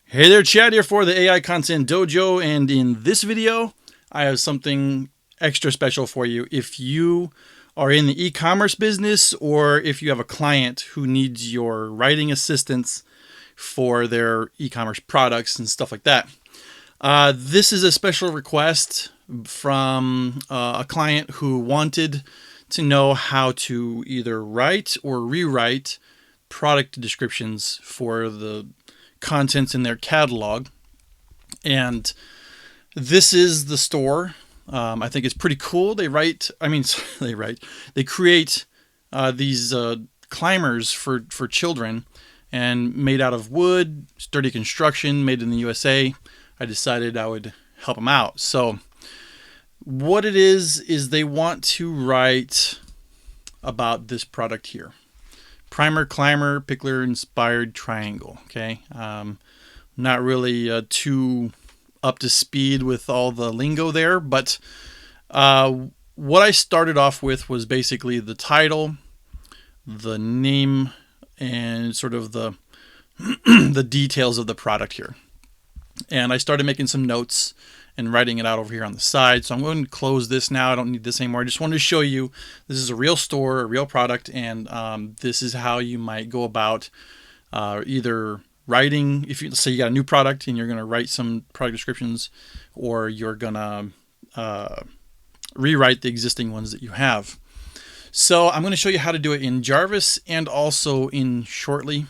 Hey there, Chad here for the AI Content Dojo, and in this video, I have something extra special for you. If you are in the e-commerce business, or if you have a client who needs your writing assistance for their e-commerce products and stuff like that. This is a special request from a client who wanted to know how to either write or rewrite product descriptions for the contents in their catalog. And this is the store. I think it's pretty cool. They create these climbers for children, and made out of wood, sturdy construction, made in the USA. I decided I would help them out. So what it is they want to write about this product here. Primer Climber Pickler Inspired Triangle. Okay, not really too up to speed with all the lingo there, but what I started off with was basically the title, the name, and sort of the the details of the product here. And I started making some notes and writing it out over here on the side. So I'm going to close this now. I don't need this anymore. I just wanted to show you this is a real store, a real product, and this is how you might go about either writing. If you say you got a new product and you're going to write some product descriptions, or you're going to rewrite the existing ones that you have. So I'm going to show you how to do it in Jarvis and also in Shortly.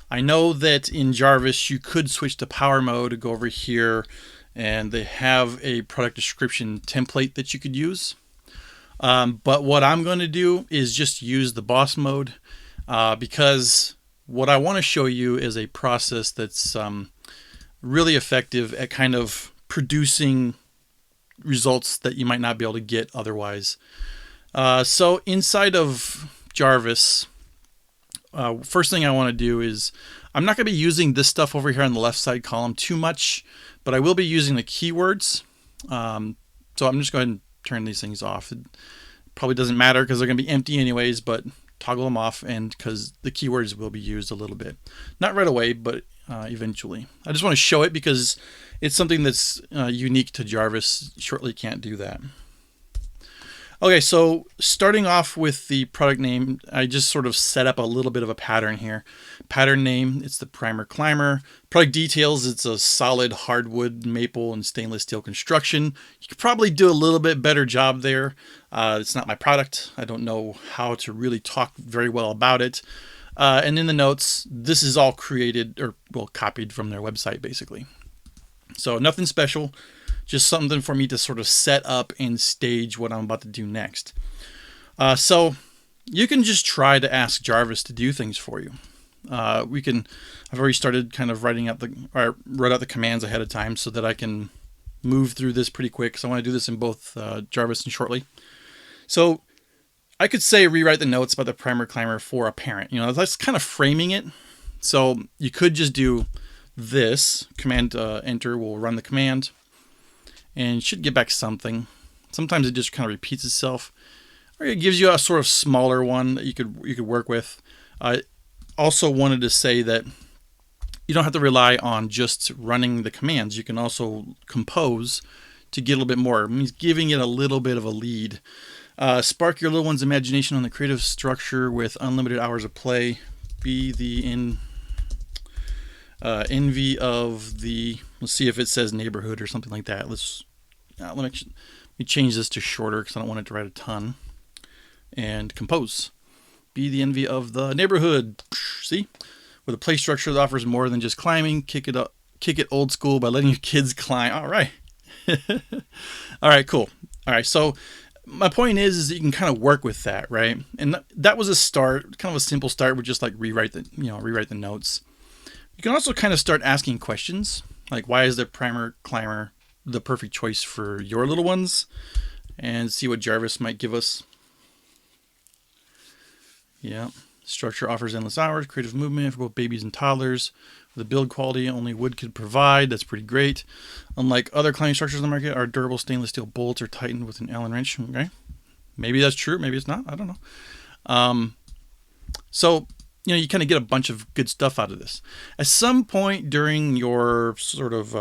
I know that in Jarvis you could switch to power mode to go over here, and they have a product description template that you could use. But what I'm going to do is just use the boss mode because what I want to show you is a process that's really effective at kind of producing results that you might not be able to get otherwise. So inside of Jarvis, first thing I want to do is, I'm not going to be using this stuff over here on the left side column too much, but I will be using the keywords. So I'm just going to turn these things off. It probably doesn't matter because they're going to be empty anyways, but toggle them off, and because the keywords will be used a little bit. Not right away, but eventually. I just want to show it because it's something that's unique to Jarvis. Shortly can't do that. Okay, so starting off with the product name, I just sort of set up a little bit of a pattern here. Pattern name, it's the Primer Climber. Product details, it's a solid hardwood, maple, and stainless steel construction. You could probably do a little bit better job there. It's not my product. I don't know how to really talk very well about it. And in the notes, this is all created, or well, copied from their website, basically. So nothing special. Just something for me to sort of set up and stage what I'm about to do next. So you can just try to ask Jarvis to do things for you. I've already started kind of wrote out the commands ahead of time so that I can move through this pretty quick, because I want to do this in both Jarvis and Shortly. So I could say rewrite the notes about the Primer Climber for a parent. That's kind of framing it. So you could just do this. Command enter will run the command, and should get back something. Sometimes it just kind of repeats itself, or it gives you a sort of smaller one that you could work with. I also wanted to say that you don't have to rely on just running the commands. You can also compose to get a little bit more. It means giving it a little bit of a lead. Spark your little one's imagination on the creative structure with unlimited hours of play. Be the envy of the, let's see if it says neighborhood or something like that. Let me change this to shorter because I don't want it to write a ton. And compose. Be the envy of the neighborhood. See? With a play structure that offers more than just climbing. Kick it old school by letting your kids climb. All right. All right, cool. All right, so my point is that you can kind of work with that, right? And that was a start, kind of a simple start with just like rewrite the notes. You can also kind of start asking questions, like why is the Primer Climber the perfect choice for your little ones, and see what Jarvis might give us. Yeah, structure offers endless hours, creative movement for both babies and toddlers. The build quality only wood could provide. That's pretty great. Unlike other climbing structures on the market, our durable stainless steel bolts are tightened with an Allen wrench. Okay, maybe that's true, maybe it's not. I don't know. So you kind of get a bunch of good stuff out of this. At some point during your sort of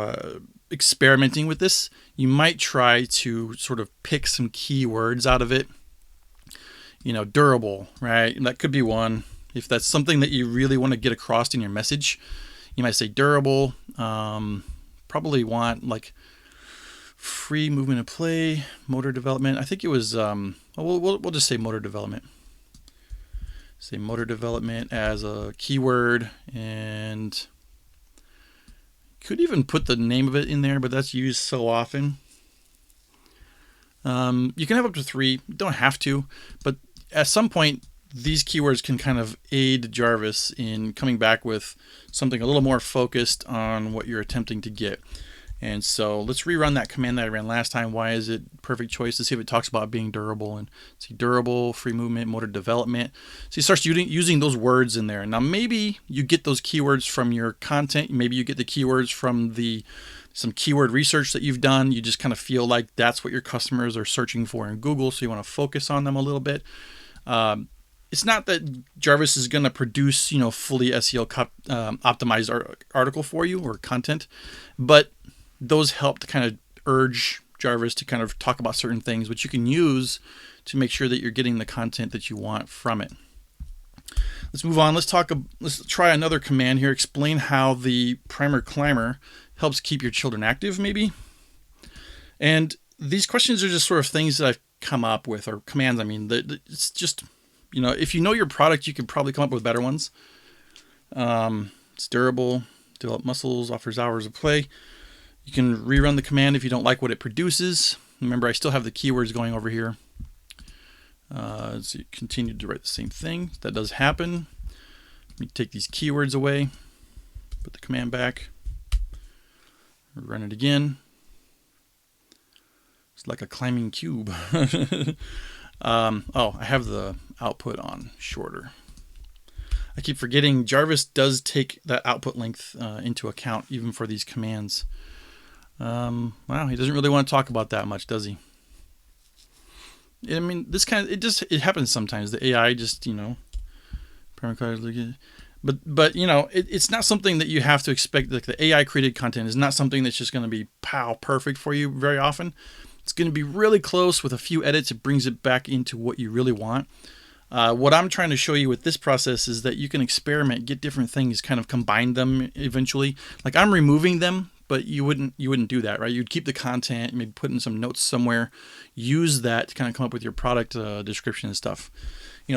experimenting with this, you might try to sort of pick some keywords out of it. Durable, right? That could be one. If that's something that you really want to get across in your message, you might say durable. Probably want like free movement of play, motor development. I think it was, we'll just say motor development. Say motor development as a keyword, and could even put the name of it in there, but that's used so often. You can have up to 3. You don't have to, but at some point, these keywords can kind of aid Jarvis in coming back with something a little more focused on what you're attempting to get. And so let's rerun that command that I ran last time. Why is it perfect choice? To see if it talks about being durable. And see durable, free movement, motor development. So he starts using those words in there. Now maybe you get those keywords from your content. Maybe you get the keywords from some keyword research that you've done. You just kind of feel like that's what your customers are searching for in Google. So you want to focus on them a little bit. It's not that Jarvis is going to produce, fully SEO optimized article for you or content, but those help to kind of urge Jarvis to kind of talk about certain things, which you can use to make sure that you're getting the content that you want from it. Let's move on. Let's try another command here. Explain how the Primer Climber helps keep your children active, maybe. And these questions are just sort of things that I've come up with, or commands. I mean, it's just, if you know your product, you can probably come up with better ones. It's durable, develop muscles, offers hours of play. You can rerun the command if you don't like what it produces. Remember, I still have the keywords going over here. So you continue to write the same thing. That does happen. Let me take these keywords away, put the command back, run it again. It's like a climbing cube. I have the output on shorter. I keep forgetting Jarvis does take that output length into account even for these commands. Wow, he doesn't really want to talk about that much, does he? I mean, it happens sometimes. The AI just, but it's not something that you have to expect. Like the AI created content is not something that's just going to be perfect for you very often. It's going to be really close with a few edits. It brings it back into what you really want. What I'm trying to show you with this process is that you can experiment, get different things, kind of combine them eventually. Like I'm removing them, but you wouldn't do that, right? You'd keep the content, maybe put in some notes somewhere, use that to kind of come up with your product description and stuff.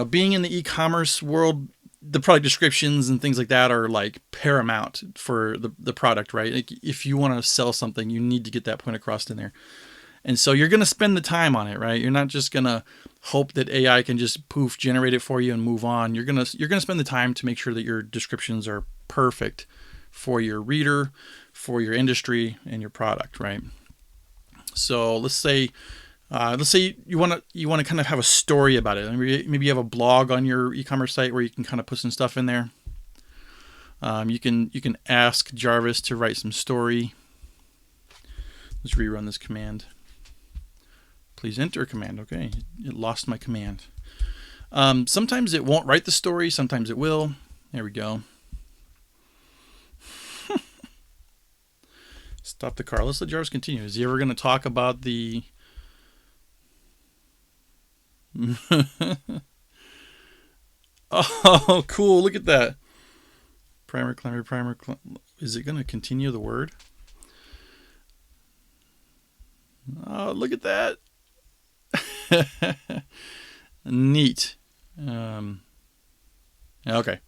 Being in the e-commerce world, the product descriptions and things like that are like paramount for the product, right? Like if you want to sell something, you need to get that point across in there. And so you're going to spend the time on it, right? You're not just going to hope that AI can just generate it for you and move on. You're going to spend the time to make sure that your descriptions are perfect for your reader, for your industry, and your product, right? So let's say you want to kind of have a story about it. Maybe you have a blog on your e-commerce site where you can kind of put some stuff in there. You can ask Jarvis to write some story. Let's rerun this command. Please enter command. Okay, it lost my command. Sometimes it won't write the story. Sometimes it will. There we go. Stop the car. Let's let Jarvis continue. Is he ever going to talk about the... Oh, cool. Look at that. Primer Climber. Is it going to continue the word? Oh, look at that. Neat. Okay.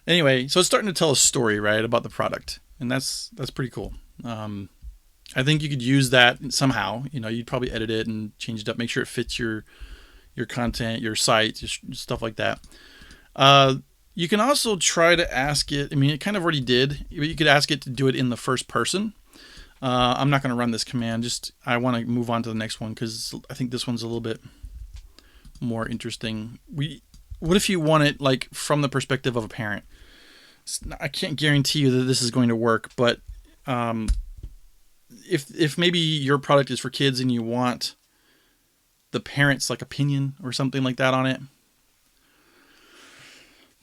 Anyway, so it's starting to tell a story, right, about the product, and that's pretty cool. I think you could use that somehow. You'd probably edit it and change it up, make sure it fits your content, your site, stuff like that. You can also try to ask it. I mean, it kind of already did. You could ask it to do it in the first person. I'm not going to run this command. I want to move on to the next one because I think this one's a little bit more interesting. What if you want it like from the perspective of a parent? I can't guarantee you that this is going to work, but if maybe your product is for kids and you want the parents' like opinion or something like that on it.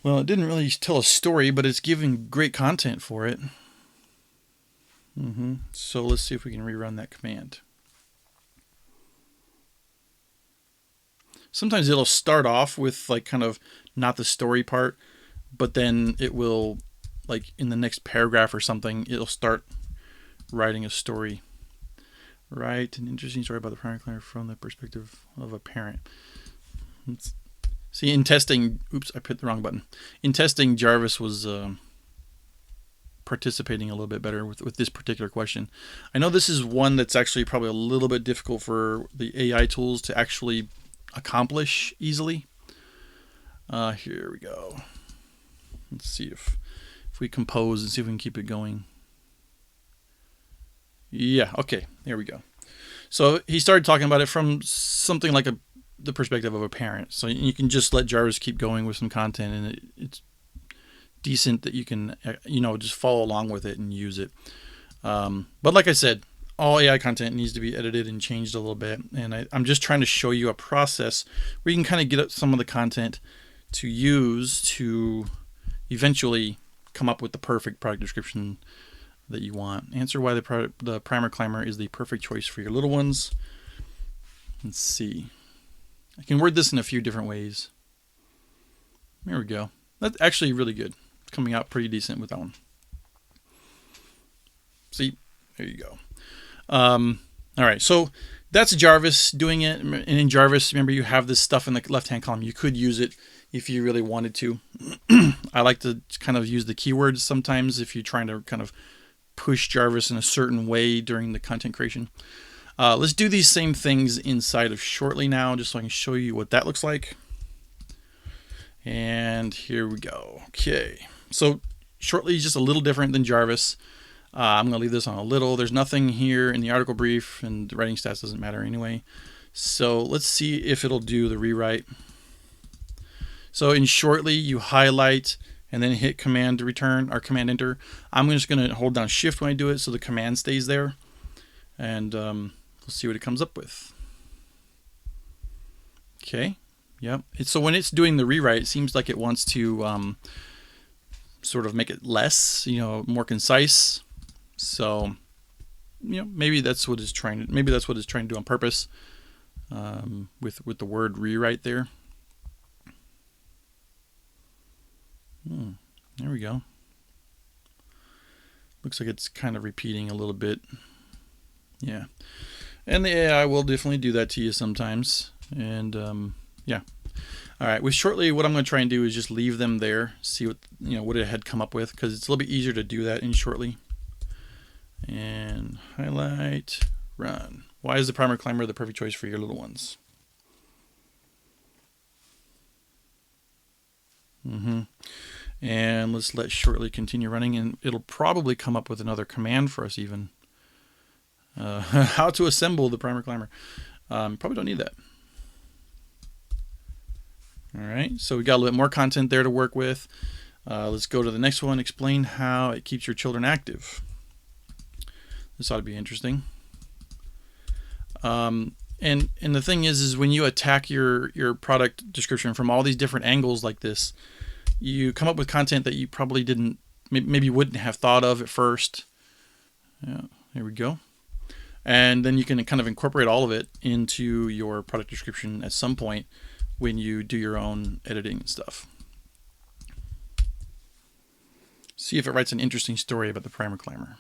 Well, it didn't really tell a story, but it's giving great content for it. So let's see if we can rerun that command. Sometimes it'll start off with like kind of not the story part, but then it will, like in the next paragraph or something, it'll start writing a story. Write an interesting story about the primary climber from the perspective of a parent. See, in testing, oops, I put the wrong button. In testing, Jarvis was participating a little bit better with this particular question. I know this is one that's actually probably a little bit difficult for the AI tools to actually accomplish easily. Here we go. Let's see if we compose and see if we can keep it going. Yeah, okay, there we go. So he started talking about it from something like the perspective of a parent. So you can just let Jarvis keep going with some content, and it's decent that you can, just follow along with it and use it. But like I said, all AI content needs to be edited and changed a little bit. And I'm just trying to show you a process where you can kind of get some of the content to use to eventually come up with the perfect product description that you want. Answer why the primer climber is the perfect choice for your little ones. Let's see. I can word this in a few different ways. There we go. That's actually really good. It's coming out pretty decent with that one. See, there you go. All right, so that's Jarvis doing it. And in Jarvis, remember, you have this stuff in the left-hand column. You could use it if you really wanted to. I like to kind of use the keywords sometimes if you're trying to kind of push Jarvis in a certain way during the content creation. Let's do these same things inside of Shortly now, just so I can show you what that looks like. And here we go. Okay, so Shortly is just a little different than Jarvis. I'm going to leave this on a little. There's nothing here in the article brief, and the writing stats doesn't matter anyway. So let's see if it'll do the rewrite. So in Shortly, you highlight and then hit Command to return, or Command Enter. I'm just going to hold down Shift when I do it so the command stays there. And we'll see what it comes up with. Okay, yep. So when it's doing the rewrite, it seems like it wants to sort of make it less, more concise. So, maybe that's what it's trying to. Maybe that's what it's trying to do on purpose. With the word rewrite there. There we go. Looks like it's kind of repeating a little bit. Yeah, and the AI will definitely do that to you sometimes. And yeah. All right, with Shortly, what I'm going to try and do is just leave them there, see what it had come up with, because it's a little bit easier to do that in Shortly. And highlight, run. Why is the primer climber the perfect choice for your little ones? And let's let Shortly continue running, and it'll probably come up with another command for us even. How to assemble the primer climber. Probably don't need that. All right, so we got a little bit more content there to work with. Let's go to the next one. Explain how it keeps your children active. This ought to be interesting. And the thing is when you attack your product description from all these different angles like this, you come up with content that you probably didn't, maybe wouldn't have thought of at first. Yeah, there we go. And then you can kind of incorporate all of it into your product description at some point when you do your own editing and stuff. See if it writes an interesting story about the primer climber.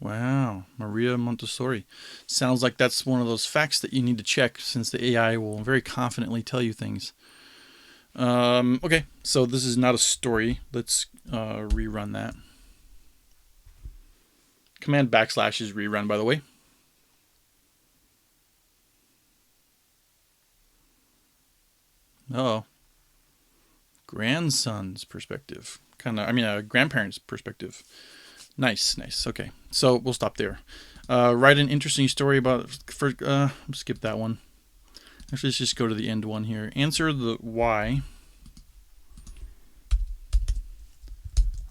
Wow, Maria Montessori. Sounds like that's one of those facts that you need to check, since the AI will very confidently tell you things. Okay, so this is not a story. Let's rerun that. Command / is rerun, by the way. Oh, grandson's perspective. A grandparent's perspective. Nice. Okay, so we'll stop there. Write an interesting story about. Skip that one. Actually, let's just go to the end one here. Answer the why.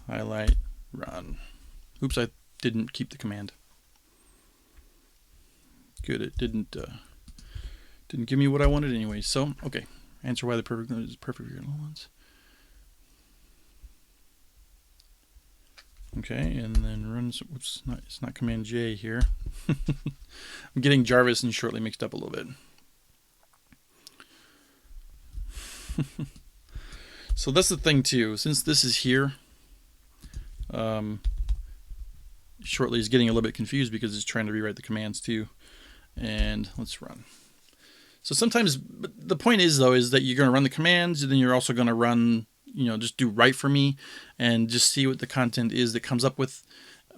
Highlight. Run. Oops, I didn't keep the command. Good, it didn't Didn't give me what I wanted anyway. So, okay. Answer why the perfect is perfect for your little ones. Okay, and then run. Oops, it's not Command J here. I'm getting Jarvis and Shortly mixed up a little bit. So that's the thing too. Since this is here, Shortly is getting a little bit confused because it's trying to rewrite the commands too. And let's run. So sometimes, the point is though, is that you're going to run the commands, and then you're also going to run, just do write for me, and just see what the content is that comes up with.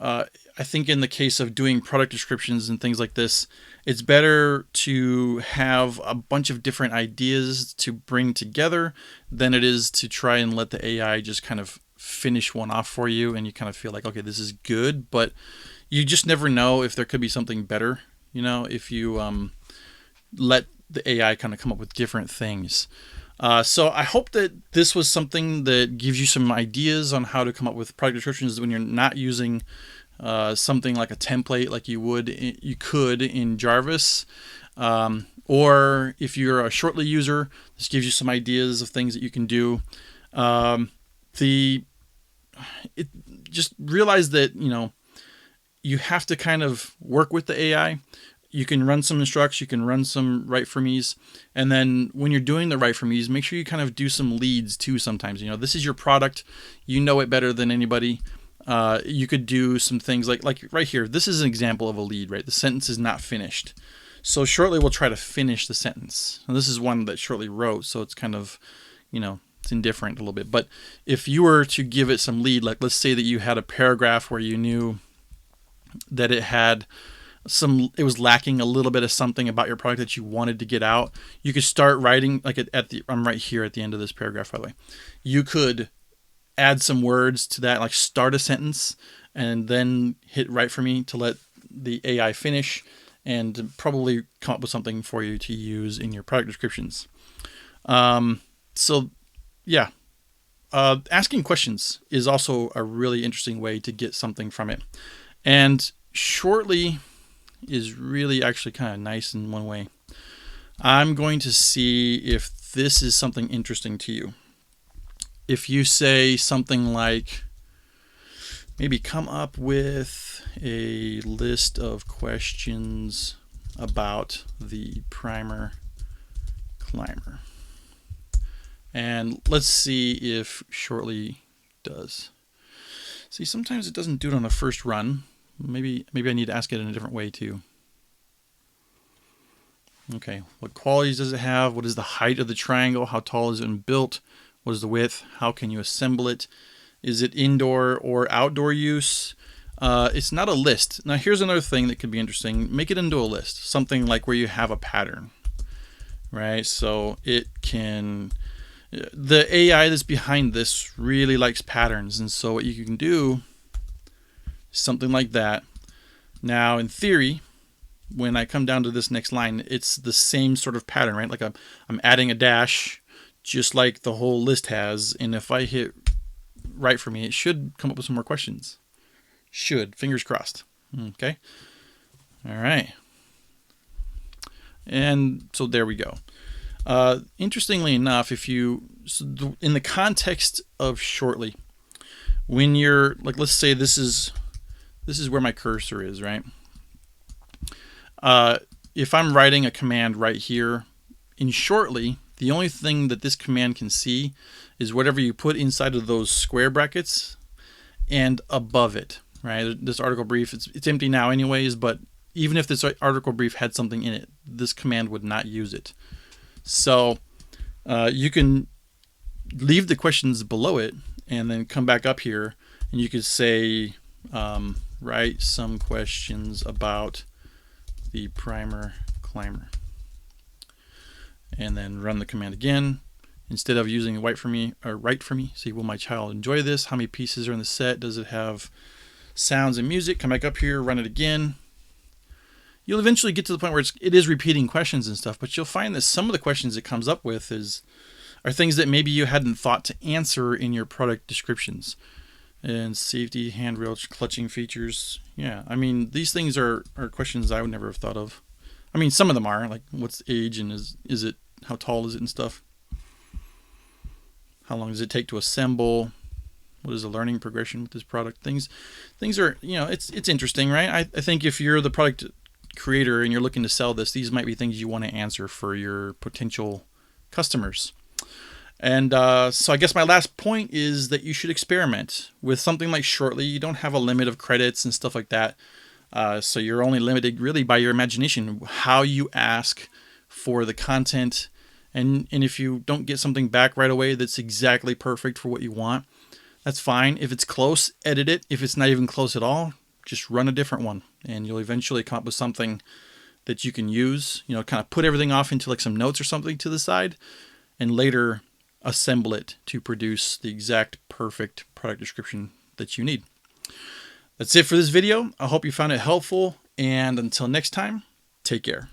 I think in the case of doing product descriptions and things like this, it's better to have a bunch of different ideas to bring together than it is to try and let the AI just kind of finish one off for you, and you kind of feel like, okay, this is good, but you just never know if there could be something better, if you let the AI kind of come up with different things. So I hope that this was something that gives you some ideas on how to come up with product descriptions when you're not using something like a template like you could in Jarvis. Or if you're a Shortly user, this gives you some ideas of things that you can do. Just realize that, you have to kind of work with the AI. You can run some instructs, you can run some write for me's, and then when you're doing the write for me's, make sure you kind of do some leads too sometimes. This is your product, you know it better than anybody. You could do some things like right here, this is an example of a lead, right? The sentence is not finished. So Shortly will try to finish the sentence. And this is one that Shortly wrote, so it's kind of, it's indifferent a little bit. But if you were to give it some lead, like let's say that you had a paragraph where you knew that it was lacking a little bit of something about your product that you wanted to get out, you could start writing, like I'm right here at the end of this paragraph, by the way. You could add some words to that, like start a sentence and then hit write for me to let the AI finish, and probably come up with something for you to use in your product descriptions. So yeah, asking questions is also a really interesting way to get something from it. And Shortly is really actually kind of nice in one way. I'm going to see if this is something interesting to you. If you say something like, maybe come up with a list of questions about the primer climber. And let's see if Shortly does. See, sometimes it doesn't do it on the first run. Maybe I need to ask it in a different way too. Okay, what qualities does it have? What is the height of the triangle? How tall is it built? What is the width? How can you assemble it? Is it indoor or outdoor use? It's not a list. Now here's another thing that could be interesting. Make it into a list. Something like where you have a pattern, right? So the AI that's behind this really likes patterns. And so what you can do, something like that. Now in theory, when I come down to this next line, it's the same sort of pattern, right? Like I'm adding a dash just like the whole list has. And if I hit write for me, it should come up with some more questions. Should, fingers crossed. Okay. All right. And so there we go. Interestingly enough, in the context of Shortly, when you're like, let's say this is where my cursor is, right? If I'm writing a command right here in Shortly, the only thing that this command can see is whatever you put inside of those square brackets and above it, right? This article brief, it's empty now anyways, but even if this article brief had something in it, this command would not use it. So you can leave the questions below it and then come back up here, and you could say, write some questions about the primer climber, and then run the command again. Instead of using write for me, say, will my child enjoy this? How many pieces are in the set? Does it have sounds and music? Come back up here, run it again. You'll eventually get to the point where it is repeating questions and stuff, but you'll find that some of the questions it comes up with are things that maybe you hadn't thought to answer in your product descriptions. And safety, handrail, clutching features. Yeah, I mean, these things are questions I would never have thought of. I mean, some of them are, like what's the age and is it, how tall is it and stuff? How long does it take to assemble? What is the learning progression with this product? Things are, it's interesting, right? I think if you're the product creator and you're looking to sell this, these might be things you want to answer for your potential customers. And so I guess my last point is that you should experiment with something like Shortly. You don't have a limit of credits and stuff like that. So you're only limited really by your imagination, how you ask for the content. And if you don't get something back right away that's exactly perfect for what you want, that's fine. If it's close, edit it. If it's not even close at all, just run a different one. And you'll eventually come up with something that you can use, kind of put everything off into like some notes or something to the side, and later assemble it to produce the exact perfect product description that you need. That's it for this video. I hope you found it helpful. And until next time, take care.